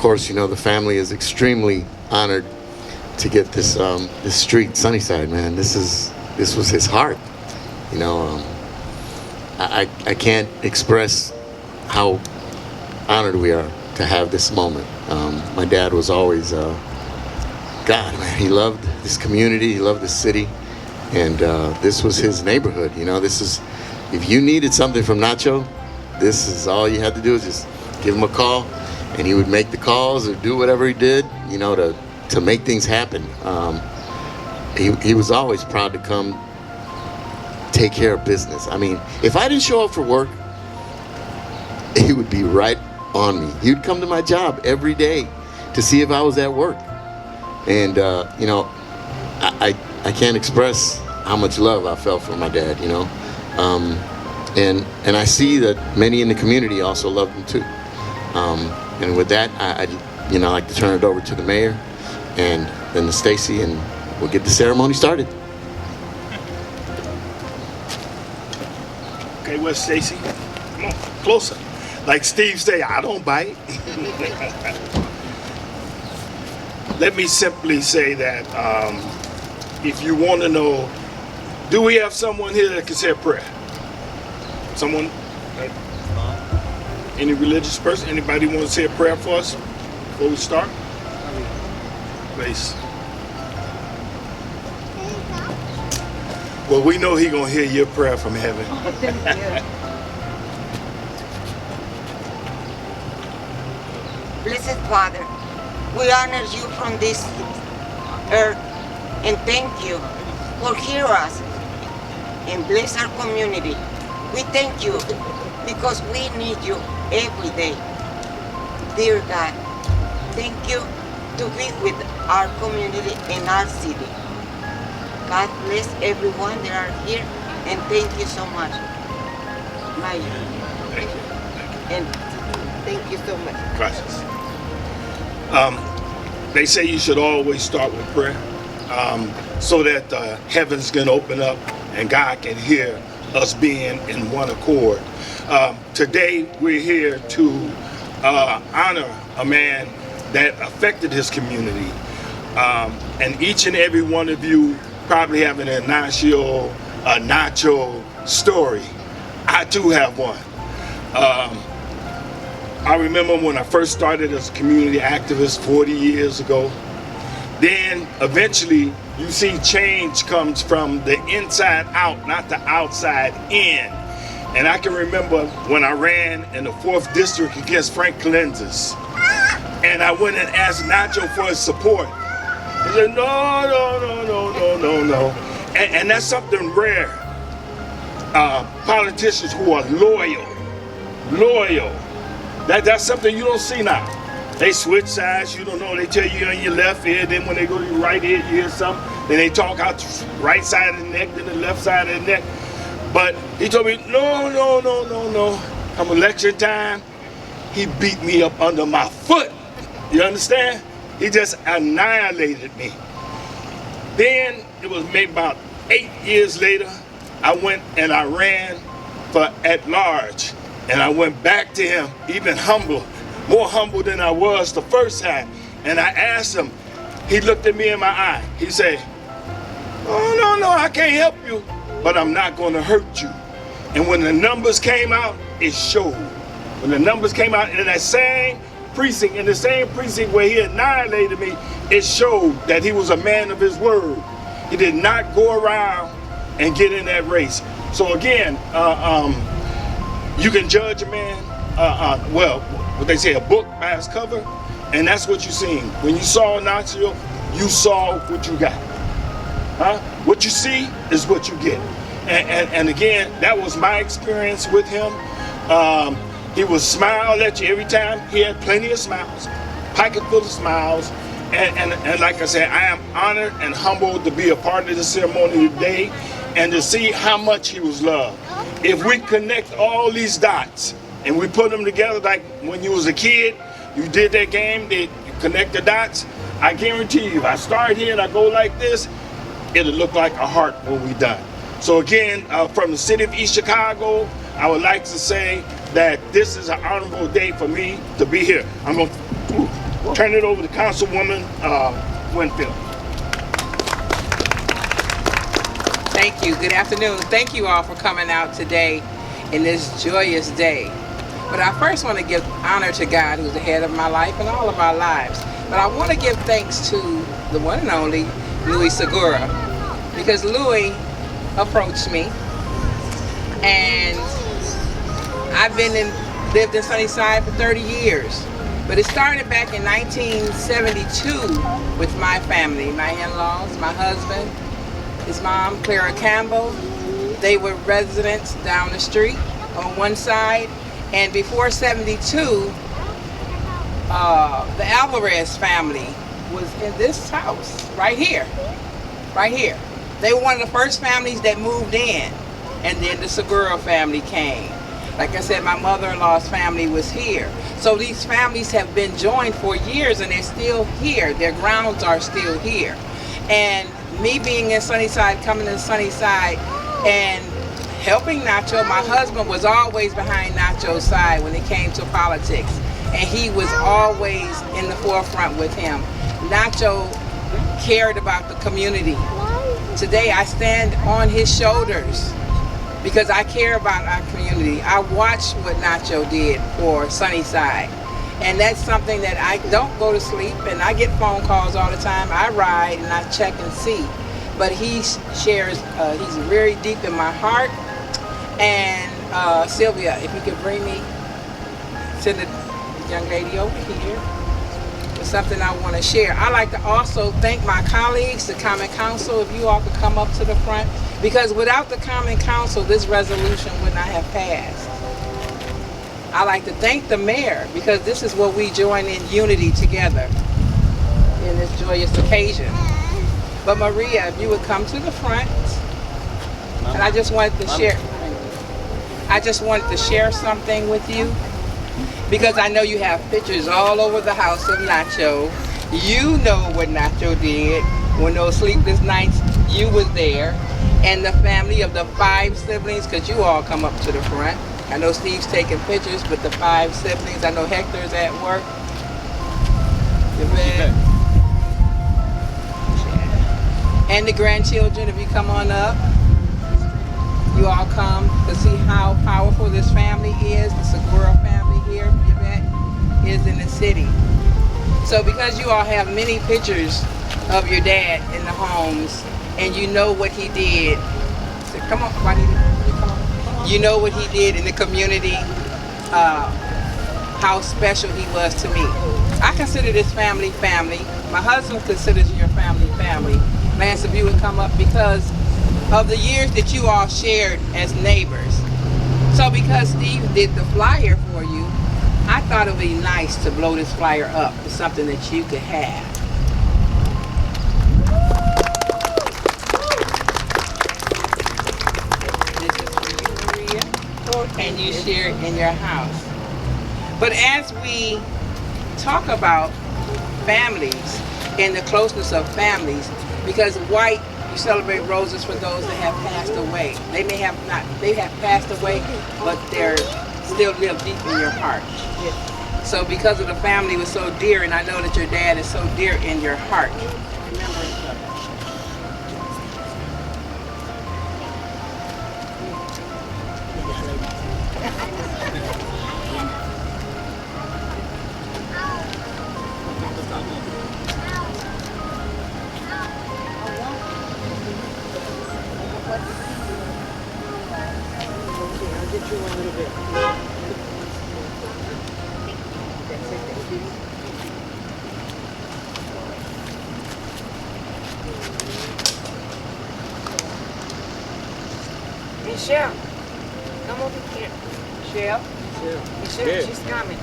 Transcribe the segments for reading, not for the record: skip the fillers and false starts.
course, you know, the family is extremely honored to get this this street, Sunnyside, man. This was his heart. You know, I can't express how honored we are to have this moment. My dad was always, God, man, he loved this community, he loved this city, and this was his neighborhood. You know, this is, if you needed something from Nacho, this is all you had to do is just give him a call, and he would make the calls or do whatever he did, you know, to make things happen. He was always proud to come take care of business. I mean, if I didn't show up for work, he would be right on me. He'd come to my job every day to see if I was at work. And, you know, I can't express how much love I felt for my dad, you know. And I see that many in the community also love him too. And with that, I you know, like to turn it over to the mayor and then to Stacy, and we'll get the ceremony started. Okay, where's Stacy? Come on, closer. Like Steve say, I don't bite. Let me simply say that if you want to know, do we have someone here that can say a prayer? Someone? Any religious person? Anybody want to say a prayer for us before we start? Please. Well, we know He gonna hear your prayer from heaven. Thank you. Blessed Father, we honor you from this earth and thank you for hearing us and bless our community. We thank you because we need you every day. Dear God, thank you to be with our community and our city. God bless everyone that are here and thank you so much. Thank you. And thank you so much. Gracias. They say you should always start with prayer so that the heavens can open up and God can hear us being in one accord. Today we're here to honor a man that affected his community. And each and every one of you probably have an Ignacio, a Nacho story. I too have one. I remember when I first started as a community activist 40 years ago. Then eventually you see change comes from the inside out, not the outside in. And I can remember when I ran in the 4th district against Frank Calenzas. And I went and asked Nacho for his support. He said, no. And that's something rare. Politicians who are loyal. That's something you don't see now. They switch sides, you don't know, they tell you on your left ear, then when they go to your right ear, you hear something, then they talk out the right side of the neck, then the left side of the neck. But he told me, no. Come election time, he beat me up under my foot. You understand? He just annihilated me. Then, it was maybe about 8 years later, I went and I ran for at large. And I went back to him, even more humble than I was the first time. And I asked him, he looked at me in my eye. He said, oh, no, I can't help you, but I'm not going to hurt you. And when the numbers came out, it showed. When the numbers came out in that same precinct, where he annihilated me, it showed that he was a man of his word. He did not go around and get in that race. So again, you can judge a man, well, what they say, a book by its cover, and that's what you're seeing. When you saw Ignacio, you saw what you got. What you see is what you get. And again, that was my experience with him. He would smile at you every time. He had plenty of smiles, pocket full of smiles. And like I said, I am honored and humbled to be a part of the ceremony today and to see how much he was loved. If we connect all these dots and we put them together like when you was a kid, you did that game, you connect the dots, I guarantee you, if I start here and I go like this, it'll look like a heart when we done. So again, from the city of East Chicago, I would like to say that this is an honorable day for me to be here. I'm going to turn it over to Councilwoman Winfield. Thank you. Good afternoon. Thank you all for coming out today in this joyous day. But I first want to give honor to God, who's the head of my life and all of our lives. But I want to give thanks to the one and only Louis Segura, because Louis approached me, and I've lived in Sunnyside for 30 years. But it started back in 1972 with my family, my in-laws, my husband, his mom, Clara Campbell. They were residents down the street on one side. And before 72, the Alvarez family was in this house, right here. Right here. They were one of the first families that moved in. And then the Segura family came. Like I said, my mother-in-law's family was here. So these families have been joined for years, and they're still here. Their grounds are still here. And me being in Sunnyside, coming to Sunnyside and helping Nacho, my husband was always behind Nacho's side when it came to politics. And he was always in the forefront with him. Nacho cared about the community. Today I stand on his shoulders because I care about our community. I watched what Nacho did for Sunnyside. And that's something that I don't go to sleep, and I get phone calls all the time. I ride and I check and see. But he shares, he's very deep in my heart. And Sylvia, if you could bring me to the young lady over here, it's something I want to share. I like to also thank my colleagues, the Common Council, if you all could come up to the front, because without the Common Council, this resolution would not have passed. I like to thank the mayor, because this is where we join in unity together in this joyous occasion. But Maria, if you would come to the front, and I just wanted to share something with you, because I know you have pictures all over the house of Nacho. You know what Nacho did when those sleepless nights you was there, and the family of the 5 siblings, because you all come up to the front. I know Steve's taking pictures, but the 5 siblings, I know Hector's at work. And the grandchildren, if you come on up, you all come to see how powerful this family is. The Segura family here, Yvette, is in the city. So because you all have many pictures of your dad in the homes, and you know what he did, so come on, you know what he did in the community, how special he was to me. I consider this family family. My husband considers your family family. Lance, if you would come up, because of the years that you all shared as neighbors. So because Steve did the flyer for you, I thought it would be nice to blow this flyer up to something that you could have. And you share it in your house. But as we talk about families and the closeness of families, because white, you celebrate roses for those that have passed away. They have passed away, but they're still live deep in your heart. So because of the family was so dear, and I know that your dad is so dear in your heart. Michelle, come over here. Michelle? Michelle, she's coming.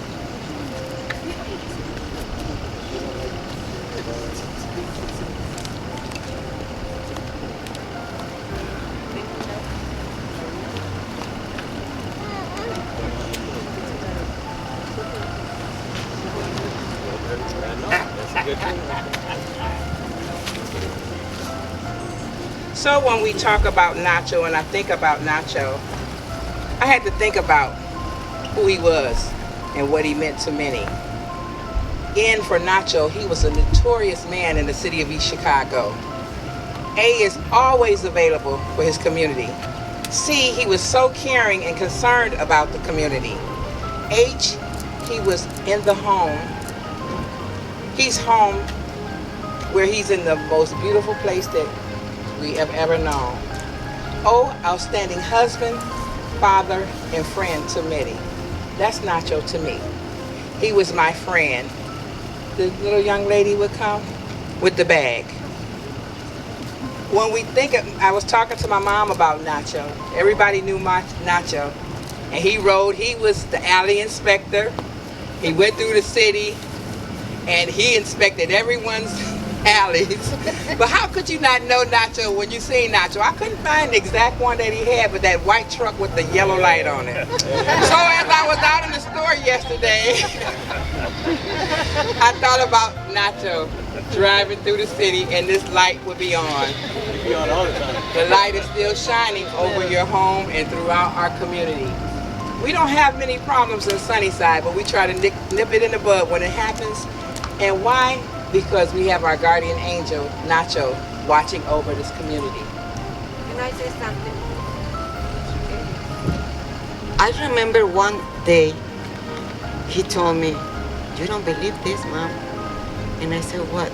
So when we talk about Nacho, and I think about Nacho, I had to think about who he was and what he meant to many. end for Nacho, he was a notorious man in the city of East Chicago. A is always available for his community. C, he was so caring and concerned about the community. H, he was in the home. He's home where he's in the most beautiful place that we have ever known. O, outstanding husband, father, and friend to many. That's Nacho to me. He was my friend. The little young lady would come with the bag. When we think of, I was talking to my mom about Nacho. Everybody knew my Nacho. And he was the alley inspector. He went through the city and he inspected everyone's alleys. But how could you not know Nacho when you seen Nacho? I couldn't find the exact one that he had, but that white truck with the yellow light on it. So as I was out in the store yesterday, I thought about Nacho driving through the city and this light would be on. It'd be on all the time. The light is still shining over your home and throughout our community. We don't have many problems in Sunnyside, but we try to nip it in the bud when it happens. And why? Because we have our guardian angel, Nacho, watching over this community. Can I say something? I remember one day he told me, "You don't believe this, Mom?" And I said, "What?"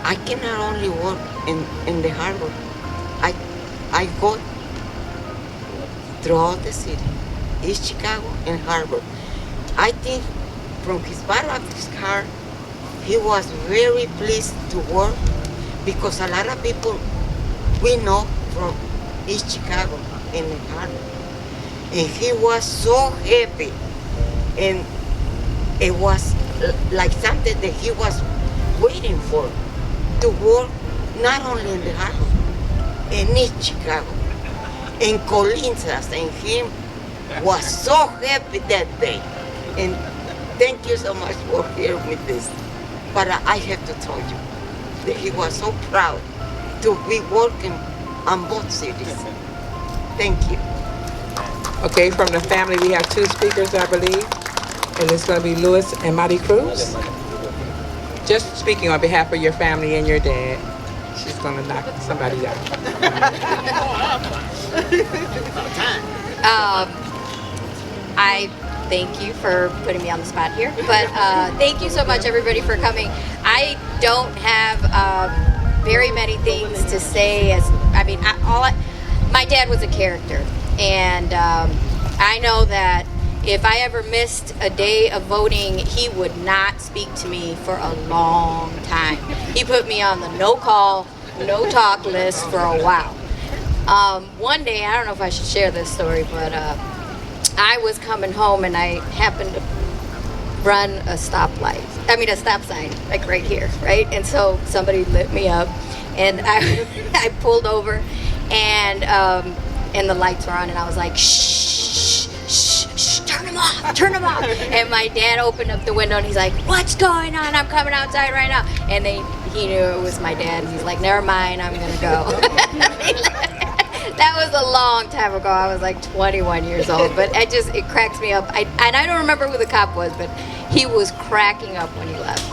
"I cannot only work in the harbor. I go throughout the city, East Chicago and harbor." I think from his bottom of his car, he was very pleased to work because a lot of people we know from East Chicago and the harbor. And he was so happy, and it was like something that he was waiting for, to work not only in the harbor, in East Chicago, and Colinsas, and him was so happy that day. And thank you so much for hearing me this. But I have to tell you that he was so proud to be working on both cities. Thank you. Okay, from the family, we have two speakers, I believe. And it's going to be Louis and Mari Cruz. Just speaking on behalf of your family and your dad. She's going to knock somebody out. I thank you for putting me on the spot here, but thank you so much, everybody, for coming. I don't have very many things to say. My dad was a character, and I know that if I ever missed a day of voting, he would not speak to me for a long time. He put me on the no call, no talk list for a while. One day, I don't know if I should share this story, but I was coming home and I happened to run a stop sign, like right here, right? And so somebody lit me up, and I pulled over, and the lights were on, and I was like, shh, shh, shh, turn them off. And my dad opened up the window, and he's like, what's going on? I'm coming outside right now. And he knew it was my dad, and he's like, never mind, I'm gonna go. That was a long time ago. I was like 21 years old, but it cracks me up. And I don't remember who the cop was, but he was cracking up when he left.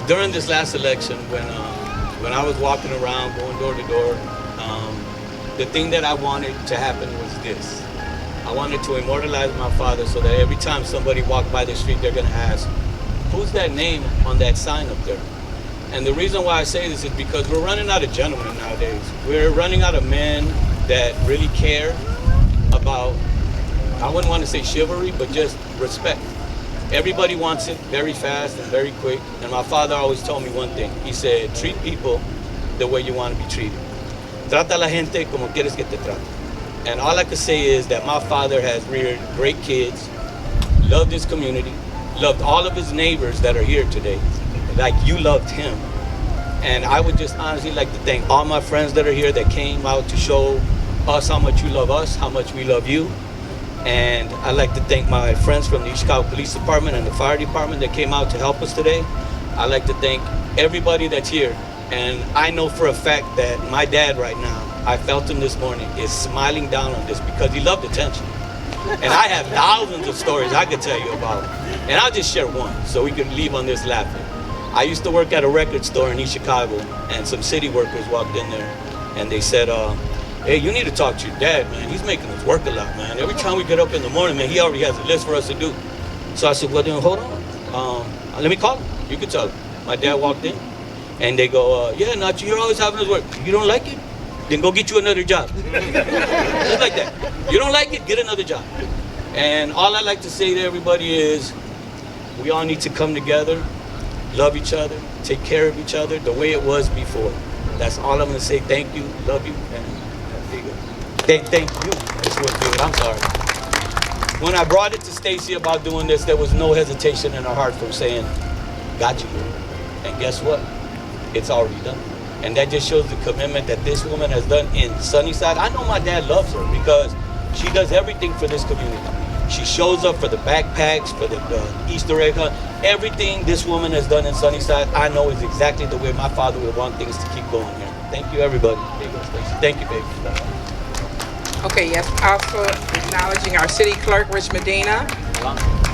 During this last election, when I was walking around, going door to door, the thing that I wanted to happen was this. I wanted to immortalize my father so that every time somebody walked by the street, they're going to ask, who's that name on that sign up there? And the reason why I say this is because we're running out of gentlemen nowadays. We're running out of men that really care about, I wouldn't want to say chivalry, but just respect. Everybody wants it very fast and very quick. And my father always told me one thing. He said, treat people the way you want to be treated. Trata a la gente como quieres que te trate. And all I can say is that my father has reared great kids, loved his community, loved all of his neighbors that are here today, like you loved him. And I would just honestly like to thank all my friends that are here that came out to show us how much you love us, how much we love you. And I'd like to thank my friends from the East Chicago Police Department and the Fire Department that came out to help us today. I'd like to thank everybody that's here. And I know for a fact that my dad right now I felt him this morning, is smiling down on this because he loved attention. And I have thousands of stories I could tell you about. And I'll just share one so we can leave on this laughing. I used to work at a record store in East Chicago, and some city workers walked in there, and they said, hey, you need to talk to your dad, man. He's making us work a lot, man. Every time we get up in the morning, man, he already has a list for us to do. So I said, well, then hold on. Let me call him. You can tell him. My dad walked in, and they go, yeah, Nacho, you're always having us work. You don't like it? Then go get you another job. Just like that. You don't like it? Get another job. And all I like to say to everybody is, we all need to come together, love each other, take care of each other the way it was before. That's all I'm gonna say. Thank you, love you, and there you go. Thank you. That's what good. I'm sorry. When I brought it to Stacy about doing this, there was no hesitation in her heart from saying, got you. And guess what? It's already done. And that just shows the commitment that this woman has done in Sunnyside. I know my dad loves her because she does everything for this community. She shows up for the backpacks, for the Easter egg hunt. Everything this woman has done in Sunnyside, I know is exactly the way my father would want things to keep going here. Thank you, everybody. There you go, Stacey. Thank you, baby. Okay, yes, also acknowledging our city clerk, Rich Medina,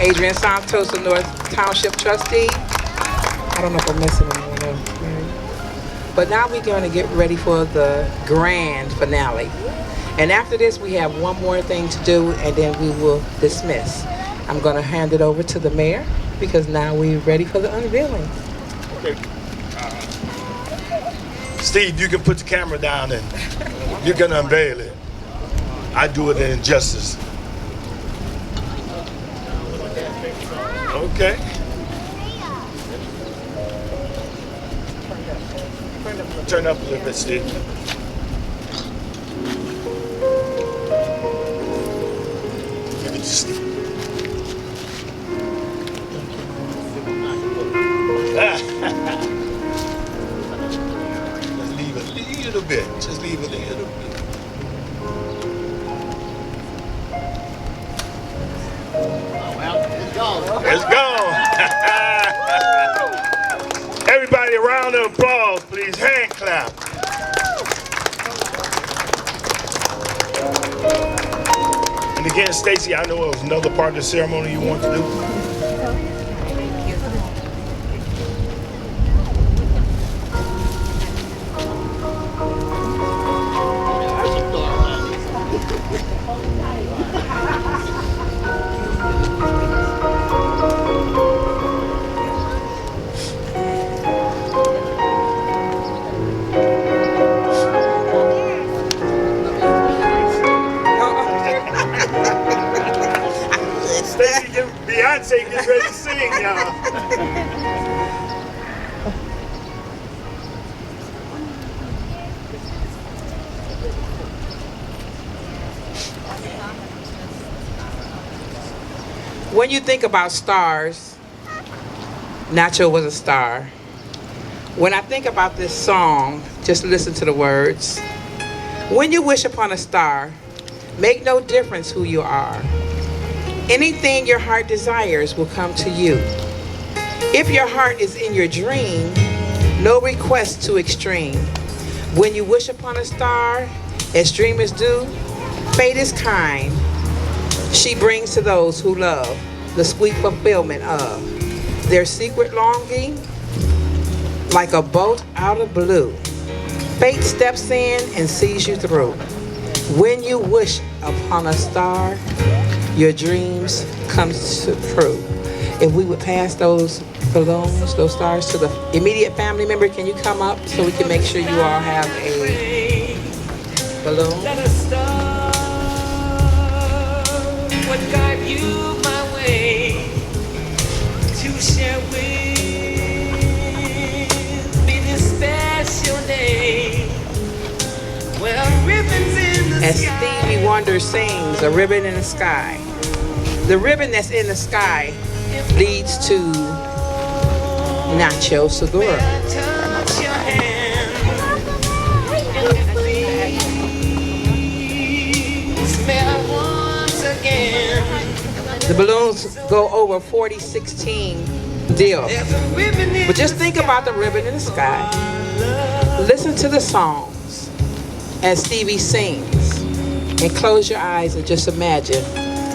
Adrian Santos, the North Township trustee. I don't know if I'm missing anyone else. But now we're going to get ready for the grand finale. And after this, we have one more thing to do, and then we will dismiss. I'm going to hand it over to the mayor, because now we're ready for the unveiling. Okay. Steve, you can put the camera down and you can unveil it. I do it in justice. Okay. Turn up a little bit, Steve. Give it to Steve. Just leave a little bit. Just leave a little bit. Let's go. Everybody, a round of applause, please. Hand clap. And again, Stacy, I know it was another part of the ceremony you want to do. Beyonce gets ready to sing, y'all. When you think about stars, Nacho was a star. When I think about this song, just listen to the words. When you wish upon a star, make no difference who you are. Anything your heart desires will come to you. If your heart is in your dream, no request too extreme. When you wish upon a star, as dreamers do, fate is kind. She brings to those who love the sweet fulfillment of their secret longing, like a boat out of blue. Fate steps in and sees you through. When you wish upon a star, your dreams come true. If we would pass those balloons, those stars to the immediate family member, can you come up so we can make sure you all have a balloon? Let a star would guide you my way to share with me this special day. Well, ribbons in the As sky. Stevie Wonder sings, "A Ribbon in the Sky." The ribbon that's in the sky leads to Nacho Segura. Touch your hand and please smell once again. The balloons go over 4016 deal. There's a ribbon in But just think about the ribbon in the sky. Listen to the songs. as Stevie sings, and close your eyes and just imagine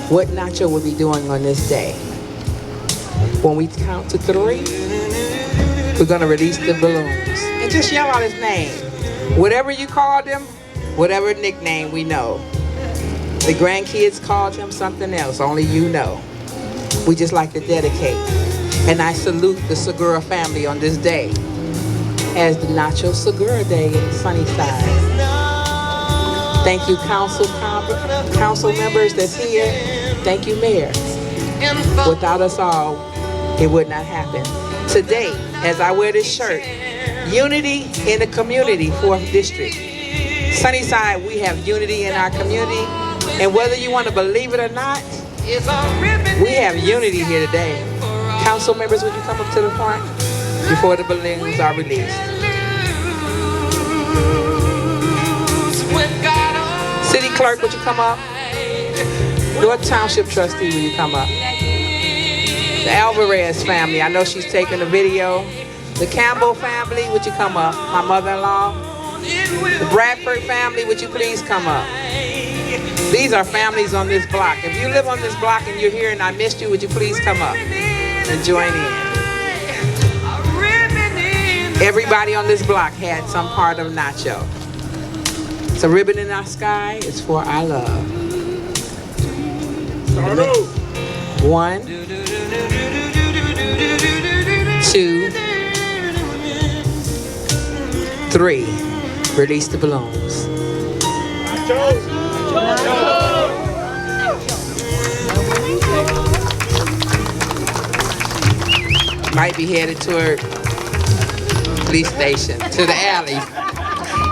what Nacho will be doing on this day. When we count to 3, we're gonna release the balloons. And just yell out his name. Whatever you called him, whatever nickname we know. The grandkids called him something else, only you know. We just like to dedicate. And I salute the Segura family on this day as the Nacho Segura Day in Sunnyside. Thank you, council members that's here. Thank you, Mayor. Without us all, it would not happen. Today, as I wear this shirt, unity in the community, 4th District. Sunnyside, we have unity in our community. And whether you want to believe it or not, we have unity here today. Council members, would you come up to the front before the balloons are released? City clerk, would you come up? North Township trustee, will you come up? The Alvarez family, I know she's taking the video. The Campbell family, would you come up? My mother-in-law. The Bradford family, would you please come up? These are families on this block. If you live on this block and you're here and I missed you, would you please come up and join in? Everybody on this block had some part of Nacho. It's a ribbon in our sky. It's for our love. 1, 2, 3. Release the balloons. Might be headed toward police station, to the alley.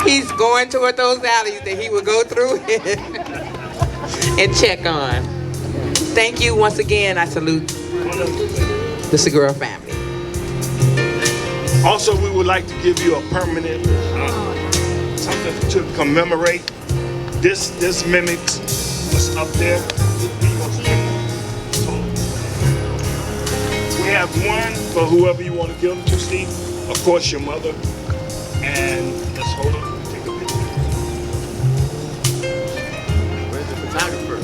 He's going toward those alleys that he would go through and check on. Thank you once again. I salute the Segura family. Also, we would like to give you a permanent something to commemorate. This mimics what's up there. We have one for whoever you want to give them to, Steve. Of course, your mother. And let's hold up. Take a picture. Where's the photographer?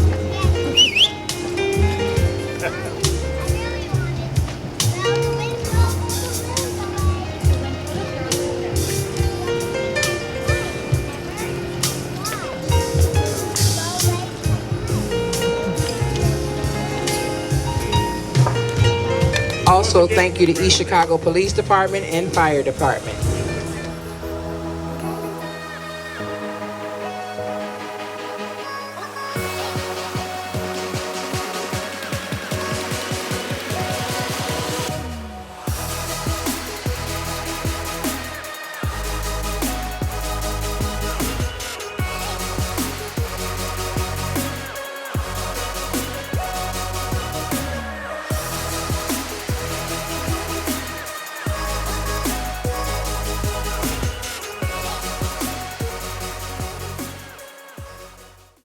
Also, thank you to East Chicago Police Department and Fire Department.